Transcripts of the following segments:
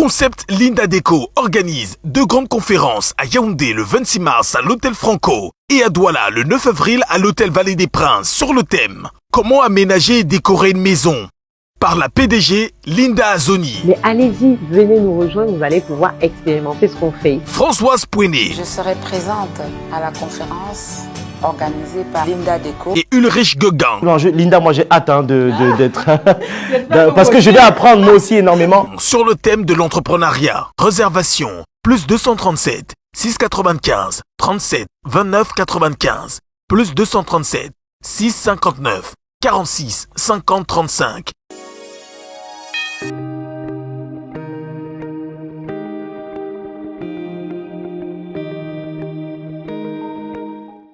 Concept Linda Déco organise 2 grandes conférences à Yaoundé le 26 mars à l'Hôtel Franco et à Douala le 9 avril à l'Hôtel Vallée des Princes sur le thème « Comment aménager et décorer une maison ?» par la PDG Linda Azoni. Mais allez-y, venez nous rejoindre, vous allez pouvoir expérimenter ce qu'on fait. Françoise Pouené. Je serai présente à la conférence organisée par Linda Déco. Et Ulrich Gauguin. Non, Linda, moi j'ai hâte d'être... parce que je vais apprendre moi aussi énormément. Sur le thème de l'entrepreneuriat. Réservation plus 237 695 37 29 95 plus 237 659 46 50 35.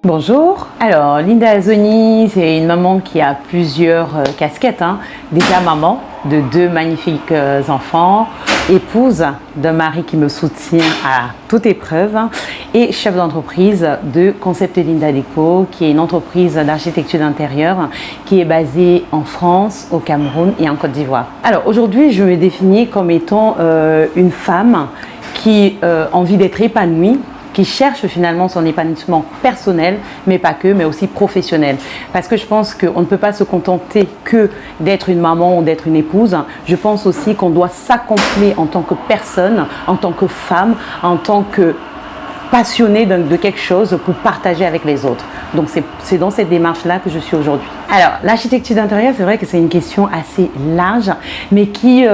Bonjour, alors Linda Azoni, c'est une maman qui a plusieurs casquettes. Déjà maman de 2 magnifiques enfants, épouse d'un mari qui me soutient à toute épreuve et chef d'entreprise de Concept Linda Déco, qui est une entreprise d'architecture d'intérieur qui est basée en France, au Cameroun et en Côte d'Ivoire. Alors aujourd'hui, je me définis comme étant une femme qui a envie d'être épanouie, qui cherche finalement son épanouissement personnel, mais pas que, mais aussi professionnel. Parce que je pense qu'on ne peut pas se contenter que d'être une maman ou d'être une épouse. Je pense aussi qu'on doit s'accomplir en tant que personne, en tant que femme, en tant que passionnée de quelque chose pour partager avec les autres. Donc c'est dans cette démarche-là que je suis aujourd'hui. Alors, l'architecture d'intérieur, c'est vrai que c'est une question assez large, mais qui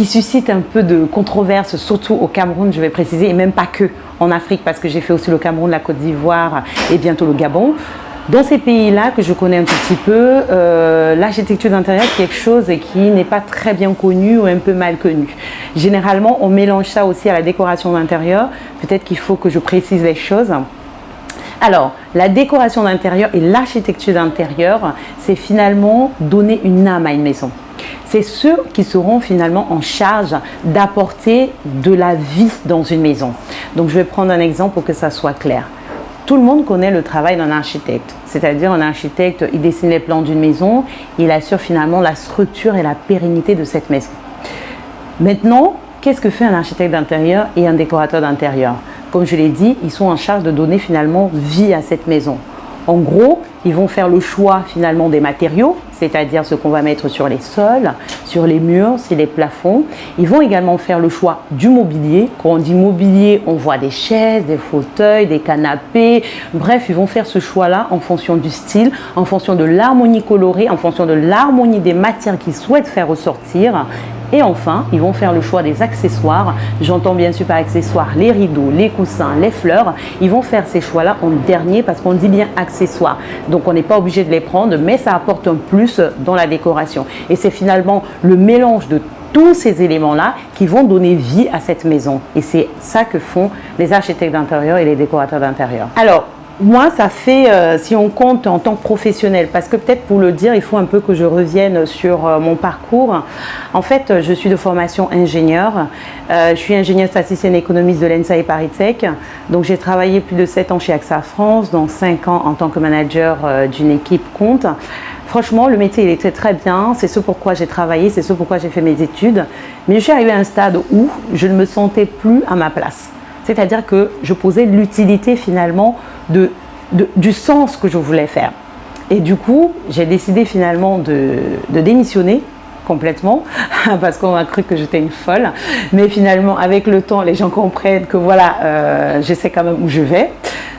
suscite un peu de controverse, surtout au Cameroun, je vais préciser, et même pas que en Afrique, parce que j'ai fait aussi le Cameroun, la Côte d'Ivoire et bientôt le Gabon. Dans ces pays-là que je connais un tout petit peu, l'architecture d'intérieur est quelque chose qui n'est pas très bien connu ou un peu mal connu. Généralement, on mélange ça aussi à la décoration d'intérieur. Peut-être qu'il faut que je précise les choses. Alors, la décoration d'intérieur et l'architecture d'intérieur, c'est finalement donner une âme à une maison. C'est ceux qui seront finalement en charge d'apporter de la vie dans une maison. Donc, je vais prendre un exemple pour que ça soit clair. Tout le monde connaît le travail d'un architecte, c'est-à-dire un architecte, il dessine les plans d'une maison, il assure finalement la structure et la pérennité de cette maison. Maintenant, qu'est-ce que fait un architecte d'intérieur et un décorateur d'intérieur? Comme je l'ai dit, ils sont en charge de donner finalement vie à cette maison. En gros, ils vont faire le choix finalement des matériaux, c'est-à-dire ce qu'on va mettre sur les sols, sur les murs, sur les plafonds. Ils vont également faire le choix du mobilier. Quand on dit mobilier, on voit des chaises, des fauteuils, des canapés. Bref, ils vont faire ce choix-là en fonction du style, en fonction de l'harmonie colorée, en fonction de l'harmonie des matières qu'ils souhaitent faire ressortir. Et enfin, ils vont faire le choix des accessoires. J'entends bien sûr par accessoires les rideaux, les coussins, les fleurs. Ils vont faire ces choix-là en dernier parce qu'on dit bien accessoires. Donc on n'est pas obligé de les prendre, mais ça apporte un plus dans la décoration. Et c'est finalement le mélange de tous ces éléments-là qui vont donner vie à cette maison. Et c'est ça que font les architectes d'intérieur et les décorateurs d'intérieur. Alors, moi, ça fait, si on compte en tant que professionnel, parce que peut-être pour le dire, il faut un peu que je revienne sur mon parcours. En fait, je suis de formation ingénieur. Je suis ingénieure statisticienne économiste de l'ENSA et ParisTech. Donc, j'ai travaillé plus de 7 ans chez AXA France, dont 5 ans en tant que manager d'une équipe compte. Franchement, le métier, il était très bien. C'est ce pourquoi j'ai travaillé, c'est ce pourquoi j'ai fait mes études. Mais je suis arrivée à un stade où je ne me sentais plus à ma place. C'est-à-dire que je posais l'utilité finalement du sens que je voulais faire. Et du coup, j'ai décidé finalement de démissionner complètement parce qu'on a cru que j'étais une folle. Mais finalement, avec le temps, les gens comprennent que voilà, je sais quand même où je vais.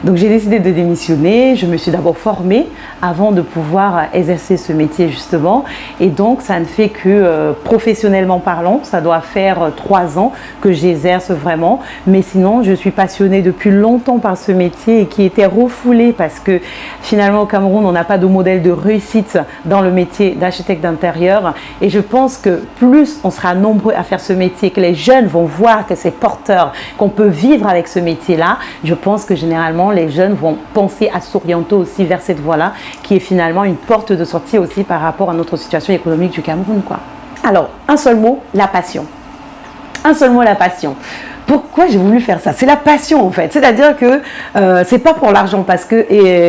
Donc j'ai décidé de démissionner, je me suis d'abord formée avant de pouvoir exercer ce métier justement, et donc ça ne fait que professionnellement parlant, ça doit faire 3 ans que j'exerce vraiment, mais sinon je suis passionnée depuis longtemps par ce métier et qui était refoulé parce que finalement au Cameroun on n'a pas de modèle de réussite dans le métier d'architecte d'intérieur, et je pense que plus on sera nombreux à faire ce métier, que les jeunes vont voir que c'est porteur, qu'on peut vivre avec ce métier-là, je pense que généralement les jeunes vont penser à s'orienter aussi vers cette voie-là, qui est finalement une porte de sortie aussi par rapport à notre situation économique du Cameroun, quoi. Alors, un seul mot, la passion. Un seul mot, la passion. Pourquoi j'ai voulu faire ça? C'est la passion en fait. C'est-à-dire que c'est pas pour l'argent, parce que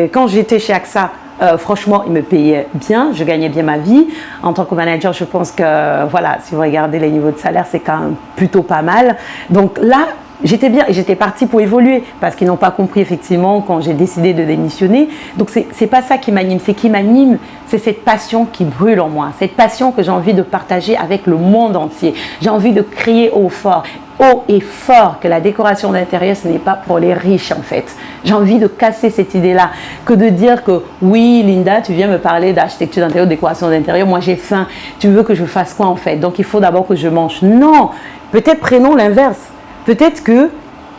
quand j'étais chez AXA, Franchement, il me payait bien, je gagnais bien ma vie. En tant que manager, je pense que, voilà, si vous regardez les niveaux de salaire, c'est quand même plutôt pas mal. Donc là, j'étais bien et j'étais partie pour évoluer parce qu'ils n'ont pas compris effectivement quand j'ai décidé de démissionner. Donc c'est pas ça qui m'anime, c'est cette passion qui brûle en moi, cette passion que j'ai envie de partager avec le monde entier. J'ai envie de crier haut et fort que la décoration d'intérieur ce n'est pas pour les riches en fait. J'ai envie de casser cette idée-là, que de dire que oui Linda, tu viens me parler d'architecture d'intérieur, de décoration d'intérieur, moi j'ai faim, tu veux que je fasse quoi en fait? Donc il faut d'abord que je mange. Non, peut-être prenons l'inverse. Peut-être que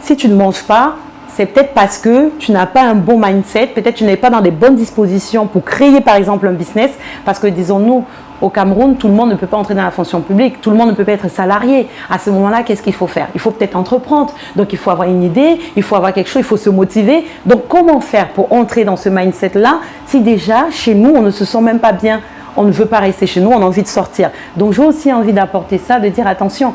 si tu ne manges pas, c'est peut-être parce que tu n'as pas un bon mindset, peut-être que tu n'es pas dans les bonnes dispositions pour créer par exemple un business, parce que disons-nous, au Cameroun, tout le monde ne peut pas entrer dans la fonction publique, tout le monde ne peut pas être salarié. À ce moment-là, qu'est-ce qu'il faut faire? Il faut peut-être entreprendre, donc il faut avoir une idée, il faut avoir quelque chose, il faut se motiver. Donc comment faire pour entrer dans ce mindset-là si déjà, chez nous, on ne se sent même pas bien? On ne veut pas rester chez nous, on a envie de sortir. Donc j'ai aussi envie d'apporter ça, de dire attention,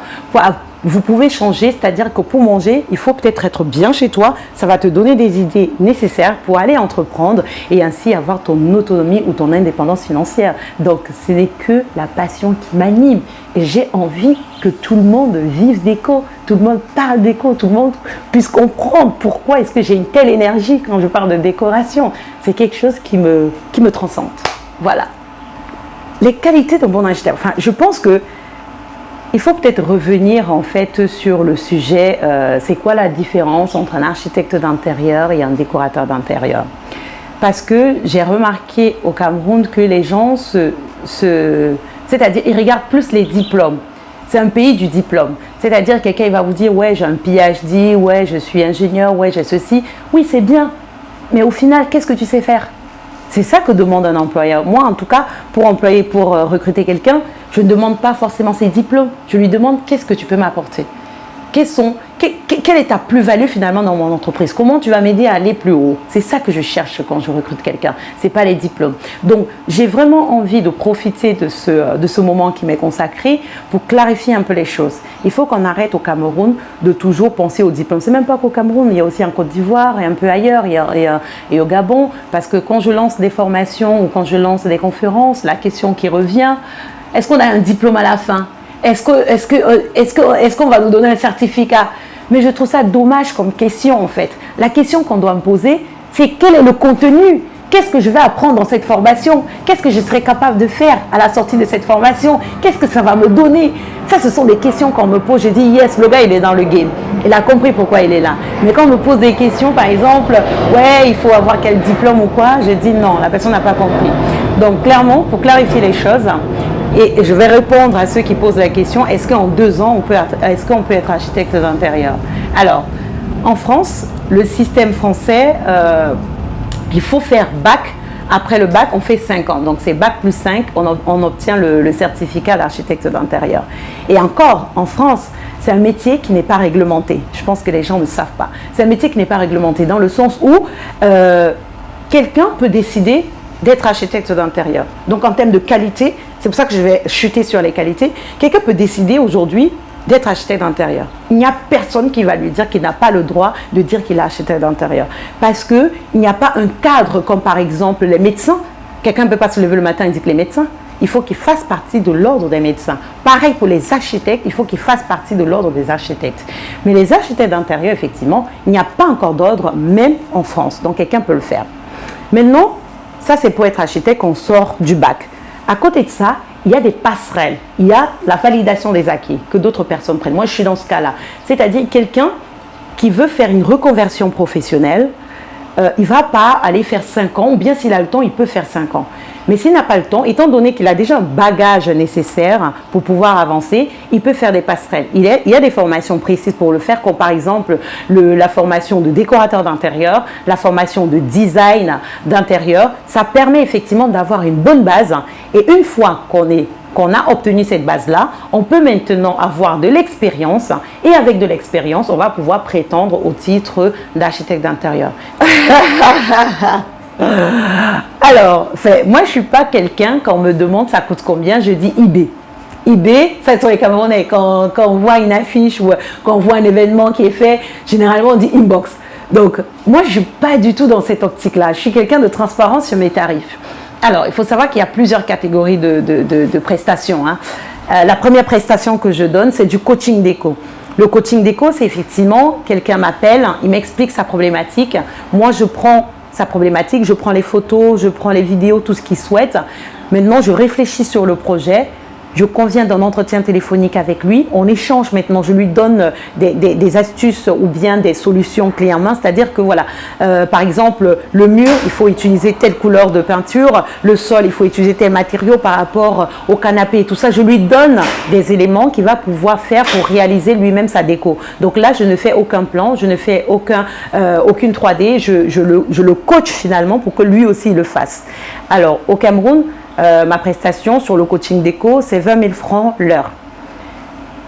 vous pouvez changer, c'est-à-dire que pour manger, il faut peut-être être bien chez toi, ça va te donner des idées nécessaires pour aller entreprendre et ainsi avoir ton autonomie ou ton indépendance financière. Donc ce n'est que la passion qui m'anime et j'ai envie que tout le monde vive déco, tout le monde parle déco, tout le monde puisse comprendre pourquoi est-ce que j'ai une telle énergie quand je parle de décoration. C'est quelque chose qui me transcende. Voilà. Les qualités d'un bon architecte, enfin, je pense que il faut peut-être revenir en fait sur le sujet, c'est quoi la différence entre un architecte d'intérieur et un décorateur d'intérieur? Parce que j'ai remarqué au Cameroun que les gens c'est-à-dire ils regardent plus les diplômes. C'est un pays du diplôme. C'est-à-dire quelqu'un il va vous dire ouais j'ai un PhD, ouais je suis ingénieur, ouais j'ai ceci. Oui c'est bien, mais au final qu'est-ce que tu sais faire? C'est ça que demande un employeur. Moi, en tout cas, pour recruter quelqu'un, je ne demande pas forcément ses diplômes. Je lui demande qu'est-ce que tu peux m'apporter. Quelle est ta plus-value finalement dans mon entreprise? Comment tu vas m'aider à aller plus haut? C'est ça que je cherche quand je recrute quelqu'un. Ce n'est pas les diplômes. Donc, j'ai vraiment envie de profiter de ce moment qui m'est consacré pour clarifier un peu les choses. Il faut qu'on arrête au Cameroun de toujours penser aux diplômes. Ce n'est même pas qu'au Cameroun, il y a aussi en Côte d'Ivoire et un peu ailleurs, et au Gabon. Parce que quand je lance des formations ou quand je lance des conférences, la question qui revient, est-ce qu'on a un diplôme à la fin? Est-ce qu'on va nous donner un certificat? Mais je trouve ça dommage comme question en fait. La question qu'on doit me poser, c'est quel est le contenu? Qu'est-ce que je vais apprendre dans cette formation? Qu'est-ce que je serai capable de faire à la sortie de cette formation? Qu'est-ce que ça va me donner? Ça, ce sont des questions qu'on me pose. Je dis, yes, le gars, il est dans le game. Il a compris pourquoi il est là. Mais quand on me pose des questions, par exemple, ouais, il faut avoir quel diplôme ou quoi, je dis non, la personne n'a pas compris. Donc, clairement, pour clarifier les choses, et je vais répondre à ceux qui posent la question, est-ce qu'en 2 ans, est-ce qu'on peut être architecte d'intérieur? Alors, en France, le système français, il faut faire bac. Après le bac, on fait 5 ans. Donc, c'est bac plus 5, on obtient le certificat d'architecte d'intérieur. Et encore, en France, c'est un métier qui n'est pas réglementé. Je pense que les gens ne savent pas. C'est un métier qui n'est pas réglementé dans le sens où quelqu'un peut décider d'être architecte d'intérieur. Donc, en termes de qualité, c'est pour ça que je vais chuter sur les qualités. Quelqu'un peut décider aujourd'hui d'être architecte d'intérieur. Il n'y a personne qui va lui dire qu'il n'a pas le droit de dire qu'il est architecte d'intérieur. Parce qu'il n'y a pas un cadre comme par exemple les médecins. Quelqu'un ne peut pas se lever le matin et dire que les médecins, il faut qu'ils fassent partie de l'ordre des médecins. Pareil pour les architectes, il faut qu'ils fassent partie de l'ordre des architectes. Mais les architectes d'intérieur, effectivement, il n'y a pas encore d'ordre, même en France. Donc quelqu'un peut le faire. Maintenant, ça c'est pour être architecte, on sort du bac. À côté de ça, il y a des passerelles, il y a la validation des acquis que d'autres personnes prennent. Moi, je suis dans ce cas-là. C'est-à-dire quelqu'un qui veut faire une reconversion professionnelle, il ne va pas aller faire 5 ans, ou bien s'il a le temps, il peut faire 5 ans. Mais s'il n'a pas le temps, étant donné qu'il a déjà un bagage nécessaire pour pouvoir avancer, il peut faire des passerelles. Il y a des formations précises pour le faire, comme par exemple la formation de décorateur d'intérieur, la formation de design d'intérieur. Ça permet effectivement d'avoir une bonne base. Et une fois qu'on a obtenu cette base-là, on peut maintenant avoir de l'expérience. Et avec de l'expérience, on va pouvoir prétendre au titre d'architecte d'intérieur. Alors, moi je ne suis pas quelqu'un, quand on me demande ça coûte combien, je dis eBay. eBay, ça sur les Camerounais, quand on voit une affiche ou quand on voit un événement qui est fait, généralement on dit inbox. Donc, moi, je ne suis pas du tout dans cette optique-là. Je suis quelqu'un de transparent sur mes tarifs. Alors, il faut savoir qu'il y a plusieurs catégories de prestations, hein. La première prestation que je donne, c'est du coaching déco. Le coaching déco, c'est effectivement, quelqu'un m'appelle, il m'explique sa problématique. Moi, je prends sa problématique, je prends les photos, je prends les vidéos, tout ce qu'il souhaite. Maintenant, je réfléchis sur le projet. Je conviens d'un entretien téléphonique avec lui. On échange maintenant. Je lui donne des astuces ou bien des solutions clés en main. C'est-à-dire que voilà, par exemple, le mur, il faut utiliser telle couleur de peinture. Le sol, il faut utiliser tel matériau par rapport au canapé et tout ça. Je lui donne des éléments qu'il va pouvoir faire pour réaliser lui-même sa déco. Donc là, je ne fais aucun plan, je ne fais aucune 3D. Je le coach finalement pour que lui aussi le fasse. Alors, au Cameroun, ma prestation sur le coaching déco, c'est 20 000 francs l'heure.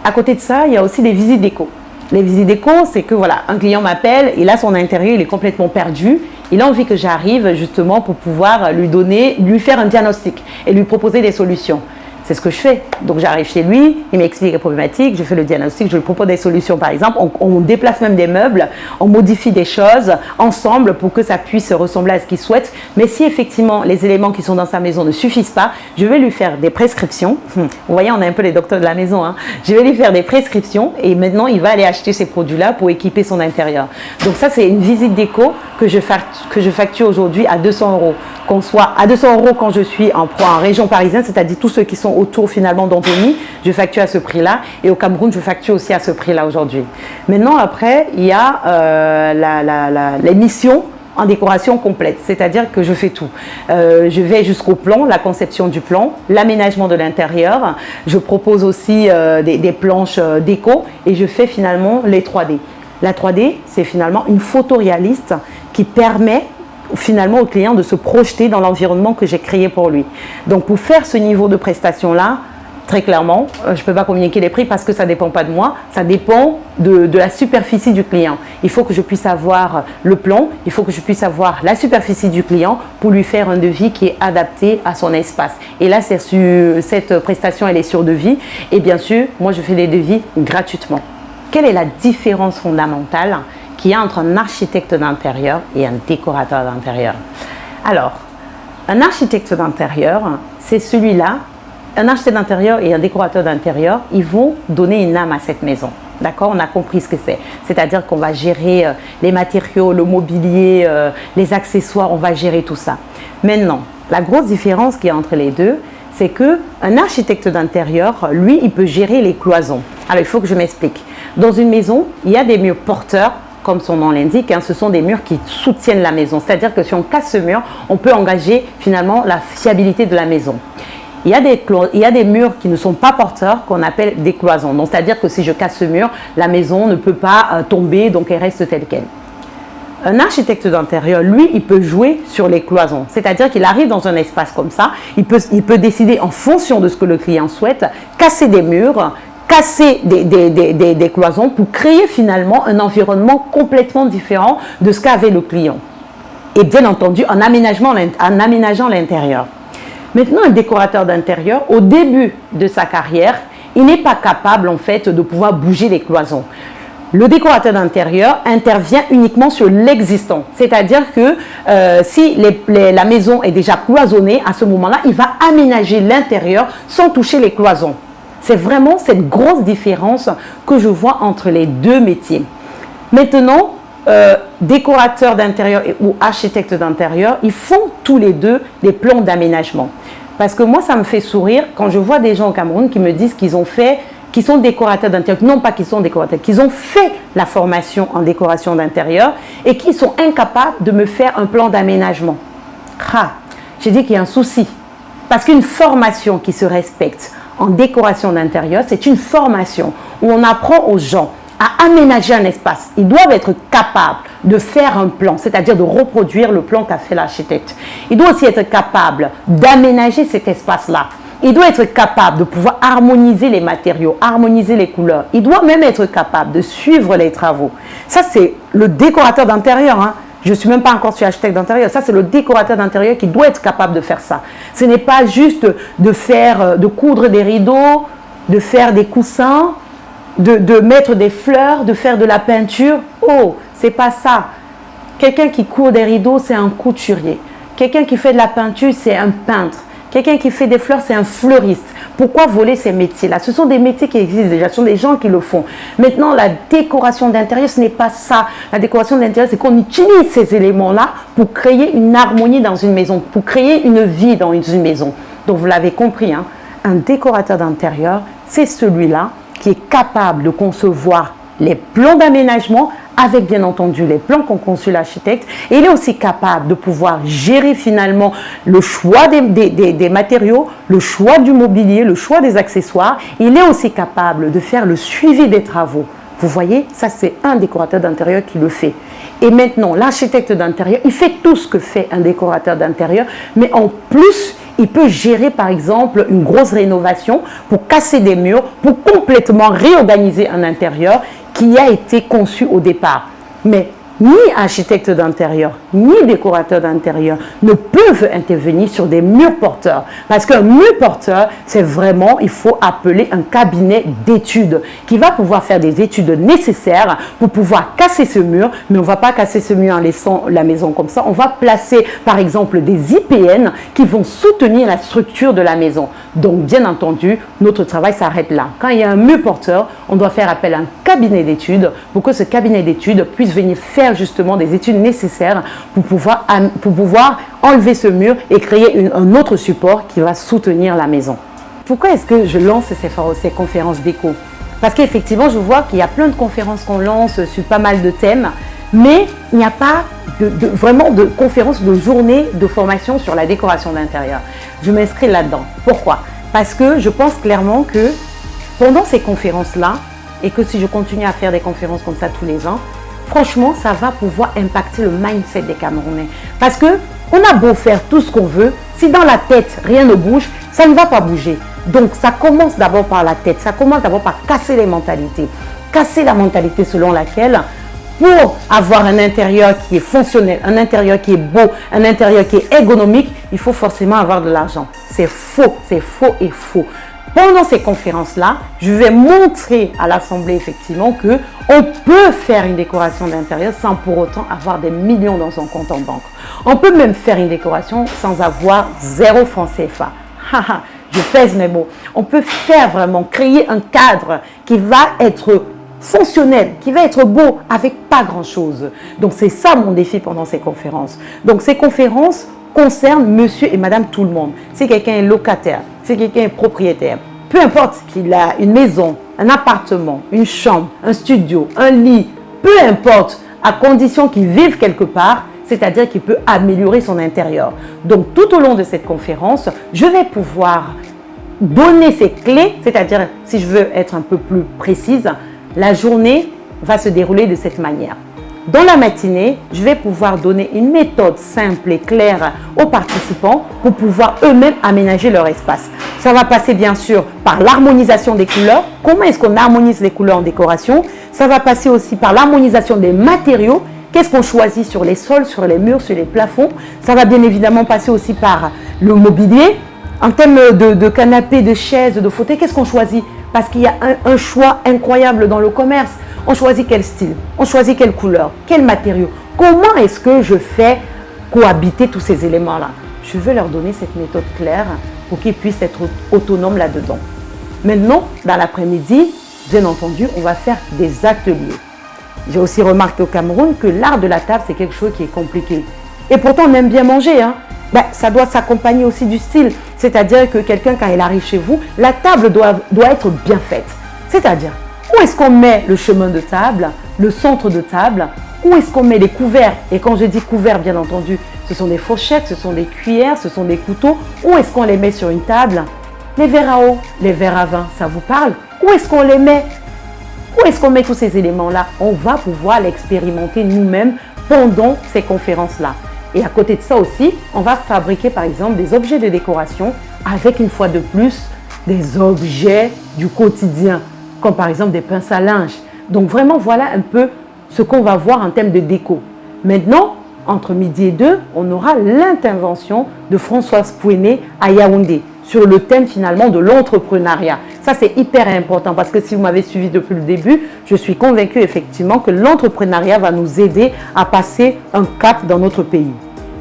À côté de ça, il y a aussi des visites déco. Les visites déco, c'est que voilà, un client m'appelle, il a son intérieur, il est complètement perdu. Il a envie que j'arrive justement pour pouvoir lui faire un diagnostic et lui proposer des solutions. C'est ce que je fais. Donc j'arrive chez lui, il m'explique les problématiques, je fais le diagnostic, je lui propose des solutions par exemple. On déplace même des meubles, on modifie des choses ensemble pour que ça puisse ressembler à ce qu'il souhaite. Mais si effectivement les éléments qui sont dans sa maison ne suffisent pas, je vais lui faire des prescriptions. Vous voyez, on a un peu les docteurs de la maison, hein. Je vais lui faire des prescriptions et maintenant il va aller acheter ces produits-là pour équiper son intérieur. Donc ça, c'est une visite déco que je facture aujourd'hui à 200 €. Qu'on soit à 200 € quand je suis en région parisienne, c'est-à-dire tous ceux qui sont autour finalement d'Antony, je facture à ce prix-là. Et au Cameroun, je facture aussi à ce prix-là aujourd'hui. Maintenant, après, il y a les missions en décoration complète, c'est-à-dire que je fais tout. Je vais jusqu'au plan, la conception du plan, l'aménagement de l'intérieur. Je propose aussi des planches déco et je fais finalement les 3D. La 3D, c'est finalement une photo réaliste qui permet finalement au client de se projeter dans l'environnement que j'ai créé pour lui. Donc pour faire ce niveau de prestation-là, très clairement, je ne peux pas communiquer les prix parce que ça ne dépend pas de moi, ça dépend de la superficie du client. Il faut que je puisse avoir le plan, il faut que je puisse avoir la superficie du client pour lui faire un devis qui est adapté à son espace. Et là, cette prestation, elle est sur devis. Et bien sûr, moi, je fais des devis gratuitement. Quelle est la différence fondamentale qu'il y a entre un architecte d'intérieur et un décorateur d'intérieur? Alors, un architecte d'intérieur, c'est celui-là. Un architecte d'intérieur et un décorateur d'intérieur, ils vont donner une âme à cette maison. D'accord? On a compris ce que c'est. C'est-à-dire qu'on va gérer les matériaux, le mobilier, les accessoires, on va gérer tout ça. Maintenant, la grosse différence qu'il y a entre les deux, c'est qu'un architecte d'intérieur, lui, il peut gérer les cloisons. Alors, il faut que je m'explique. Dans une maison, il y a des murs porteurs, comme son nom l'indique, hein, ce sont des murs qui soutiennent la maison. C'est-à-dire que si on casse ce mur, on peut engager finalement la fiabilité de la maison. Il y a des murs qui ne sont pas porteurs qu'on appelle des cloisons. Donc, c'est-à-dire que si je casse ce mur, la maison ne peut pas tomber, donc elle reste telle qu'elle. Un architecte d'intérieur, lui, il peut jouer sur les cloisons. C'est-à-dire qu'il arrive dans un espace comme ça, il peut décider en fonction de ce que le client souhaite, casser des murs, casser des cloisons pour créer finalement un environnement complètement différent de ce qu'avait le client. Et bien entendu, en aménageant l'intérieur. Maintenant, un décorateur d'intérieur, au début de sa carrière, il n'est pas capable en fait de pouvoir bouger les cloisons. Le décorateur d'intérieur intervient uniquement sur l'existant. C'est-à-dire que si la maison est déjà cloisonnée, à ce moment-là, il va aménager l'intérieur sans toucher les cloisons. C'est vraiment cette grosse différence que je vois entre les deux métiers. Maintenant, décorateurs d'intérieur ou architectes d'intérieur, ils font tous les deux des plans d'aménagement. Parce que moi, ça me fait sourire quand je vois des gens au Cameroun qui me disent qu'ils sont décorateurs d'intérieur, non pas qu'ils sont décorateurs, qu'ils ont fait la formation en décoration d'intérieur et qui sont incapables de me faire un plan d'aménagement. J'ai dit qu'il y a un souci. Parce qu'une formation qui se respecte en décoration d'intérieur, c'est une formation où on apprend aux gens à aménager un espace. Ils doivent être capables de faire un plan, c'est-à-dire de reproduire le plan qu'a fait l'architecte. Il doit aussi être capable d'aménager cet espace-là. Il doit être capable de pouvoir harmoniser les matériaux, harmoniser les couleurs. Il doit même être capable de suivre les travaux. Ça, c'est le décorateur d'intérieur, hein. Je ne suis même pas encore sur architecte d'intérieur. Ça, c'est le décorateur d'intérieur qui doit être capable de faire ça. Ce n'est pas juste de coudre des rideaux, de faire des coussins, de mettre des fleurs, de faire de la peinture. Oh, c'est pas ça. Quelqu'un qui coud des rideaux, c'est un couturier. Quelqu'un qui fait de la peinture, c'est un peintre. Quelqu'un qui fait des fleurs, c'est un fleuriste. Pourquoi voler ces métiers-là? Ce sont des métiers qui existent déjà, ce sont des gens qui le font. Maintenant, la décoration d'intérieur, ce n'est pas ça. La décoration d'intérieur, c'est qu'on utilise ces éléments-là pour créer une harmonie dans une maison, pour créer une vie dans une maison. Donc, vous l'avez compris, hein, un décorateur d'intérieur, c'est celui-là qui est capable de concevoir les plans d'aménagement avec bien entendu les plans qu'ont conçus l'architecte. Et il est aussi capable de pouvoir gérer finalement le choix des matériaux, le choix du mobilier, le choix des accessoires. Il est aussi capable de faire le suivi des travaux. Vous voyez, ça c'est un décorateur d'intérieur qui le fait. Et maintenant, l'architecte d'intérieur, il fait tout ce que fait un décorateur d'intérieur, mais en plus, il peut gérer par exemple une grosse rénovation pour casser des murs, pour complètement réorganiser un intérieur qui a été conçu au départ. Mais ni architecte d'intérieur, ni décorateur d'intérieur ne peuvent intervenir sur des murs porteurs. Parce qu'un mur porteur, c'est vraiment, il faut appeler un cabinet d'études qui va pouvoir faire des études nécessaires pour pouvoir casser ce mur. Mais on ne va pas casser ce mur en laissant la maison comme ça. On va placer, par exemple, des IPN qui vont soutenir la structure de la maison. Donc, bien entendu, notre travail s'arrête là. Quand il y a un mur porteur, on doit faire appel à un cabinet d'études pour que ce cabinet d'études puisse venir faire justement des études nécessaires pour pouvoir enlever ce mur et créer un autre support qui va soutenir la maison. Pourquoi est-ce que je lance ces conférences déco? Parce qu'effectivement, je vois qu'il y a plein de conférences qu'on lance sur pas mal de thèmes, mais il n'y a pas vraiment de conférences, de journées de formation sur la décoration d'intérieur. Je m'inscris là-dedans. Pourquoi? Parce que je pense clairement que pendant ces conférences-là, et que si je continue à faire des conférences comme ça tous les ans, franchement, ça va pouvoir impacter le mindset des Camerounais. Parce que on a beau faire tout ce qu'on veut, si dans la tête, rien ne bouge, ça ne va pas bouger. Donc, ça commence d'abord par la tête. Ça commence d'abord par casser les mentalités. Casser la mentalité selon laquelle, pour avoir un intérieur qui est fonctionnel, un intérieur qui est beau, un intérieur qui est ergonomique, il faut forcément avoir de l'argent. C'est faux et faux. Pendant ces conférences-là, je vais montrer à l'Assemblée effectivement qu'on peut faire une décoration d'intérieur sans pour autant avoir des millions dans son compte en banque. On peut même faire une décoration sans avoir 0 franc CFA. Je pèse mes mots. On peut faire vraiment, créer un cadre qui va être fonctionnel, qui va être beau avec pas grand-chose. Donc c'est ça mon défi pendant ces conférences. Donc ces conférences concernent monsieur et madame tout le monde. Si quelqu'un est locataire, si quelqu'un est propriétaire, peu importe qu'il a une maison, un appartement, une chambre, un studio, un lit, peu importe, à condition qu'il vive quelque part, c'est-à-dire qu'il peut améliorer son intérieur. Donc tout au long de cette conférence, je vais pouvoir donner ces clés, c'est-à-dire si je veux être un peu plus précise, la journée va se dérouler de cette manière. Dans la matinée, je vais pouvoir donner une méthode simple et claire aux participants pour pouvoir eux-mêmes aménager leur espace. Ça va passer bien sûr par l'harmonisation des couleurs. Comment est-ce qu'on harmonise les couleurs en décoration? Ça va passer aussi par l'harmonisation des matériaux. Qu'est-ce qu'on choisit sur les sols, sur les murs, sur les plafonds? Ça va bien évidemment passer aussi par le mobilier. En termes de canapés, de chaises, de fauteuils, qu'est-ce qu'on choisit? Parce qu'il y a un choix incroyable dans le commerce. On choisit quel style, on choisit quelle couleur, quel matériau. Comment est-ce que je fais cohabiter tous ces éléments-là? Je veux leur donner cette méthode claire pour qu'ils puissent être autonomes là-dedans. Maintenant, dans l'après-midi, bien entendu, on va faire des ateliers. J'ai aussi remarqué au Cameroun que l'art de la table, c'est quelque chose qui est compliqué. Et pourtant, on aime bien manger, hein? Ça doit s'accompagner aussi du style. C'est-à-dire que quelqu'un, quand il arrive chez vous, la table doit être bien faite. C'est-à-dire, où est-ce qu'on met le chemin de table, le centre de table? Où est-ce qu'on met les couverts? Et quand je dis couverts, bien entendu, ce sont des fourchettes, ce sont des cuillères, ce sont des couteaux. Où est-ce qu'on les met sur une table? Les verres à eau, les verres à vin, ça vous parle? Où est-ce qu'on les met? Où est-ce qu'on met tous ces éléments-là? On va pouvoir l'expérimenter nous-mêmes pendant ces conférences-là. Et à côté de ça aussi, on va fabriquer par exemple des objets de décoration avec une fois de plus des objets du quotidien, comme par exemple des pinces à linge. Donc vraiment, voilà un peu ce qu'on va voir en termes de déco. Maintenant, entre midi et 2, on aura l'intervention de Françoise Pouené à Yaoundé sur le thème finalement de l'entrepreneuriat. Ça, c'est hyper important parce que si vous m'avez suivi depuis le début, je suis convaincue effectivement que l'entrepreneuriat va nous aider à passer un cap dans notre pays.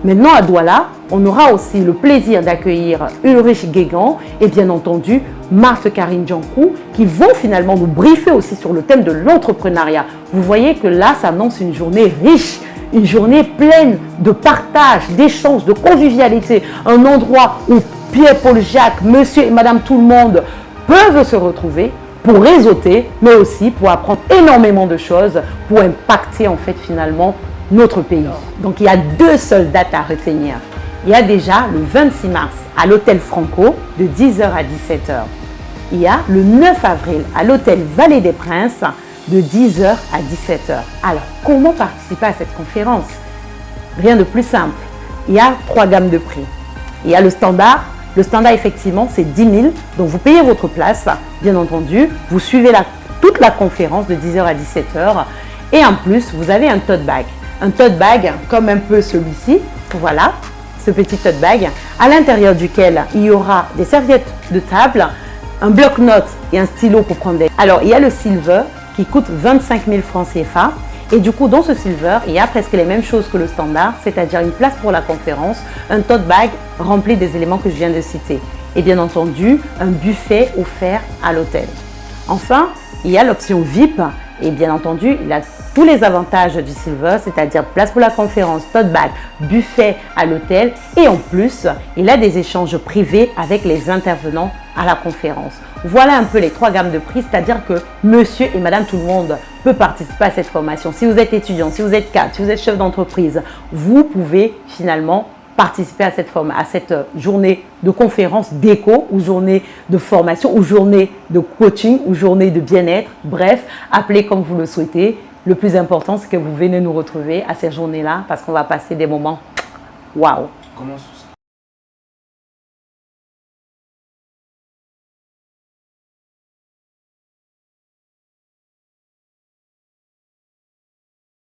Maintenant, à Douala, on aura aussi le plaisir d'accueillir Ulrich Guégan et bien entendu Marthe Karine Jankou qui vont finalement nous briefer aussi sur le thème de l'entrepreneuriat. Vous voyez que là, ça annonce une journée riche, une journée pleine de partage, d'échanges, de convivialité. Un endroit où Pierre-Paul Jacques, monsieur et madame tout le monde peuvent se retrouver pour réseauter, mais aussi pour apprendre énormément de choses, pour impacter en fait finalement notre pays. Donc il y a 2 seules dates à retenir. Il y a déjà le 26 mars à l'hôtel Franco de 10h à 17h. Il y a le 9 avril à l'hôtel Vallée des Princes de 10h à 17h. Alors, comment participer à cette conférence? Rien de plus simple. Il y a 3 gammes de prix. Il y a le standard. Le standard, effectivement, c'est 10 000. Donc, vous payez votre place, bien entendu. Vous suivez toute la conférence de 10h à 17h. Et en plus, vous avez un tote bag. Un tote bag comme un peu celui-ci. Voilà, ce petit tote bag, à l'intérieur duquel il y aura des serviettes de table, un bloc-notes et un stylo pour prendre des... Alors, il y a le silver qui coûte 25 000 francs CFA. Et du coup, dans ce silver, il y a presque les mêmes choses que le standard, c'est-à-dire une place pour la conférence, un tote bag rempli des éléments que je viens de citer. Et bien entendu, un buffet offert à l'hôtel. Enfin, il y a l'option VIP. Et bien entendu, il a tous les avantages du silver, c'est-à-dire place pour la conférence, tote bag, buffet à l'hôtel. Et en plus, il a des échanges privés avec les intervenants à la conférence. Voilà un peu les 3 gammes de prix, c'est-à-dire que monsieur et madame tout le monde peut participer à cette formation. Si vous êtes étudiant, si vous êtes cadre, si vous êtes chef d'entreprise, vous pouvez finalement participer à cette journée de conférence d'éco ou journée de formation ou journée de coaching ou journée de bien-être. Bref, appelez comme vous le souhaitez. Le plus important, c'est que vous venez nous retrouver à ces journées-là parce qu'on va passer des moments waouh. Comment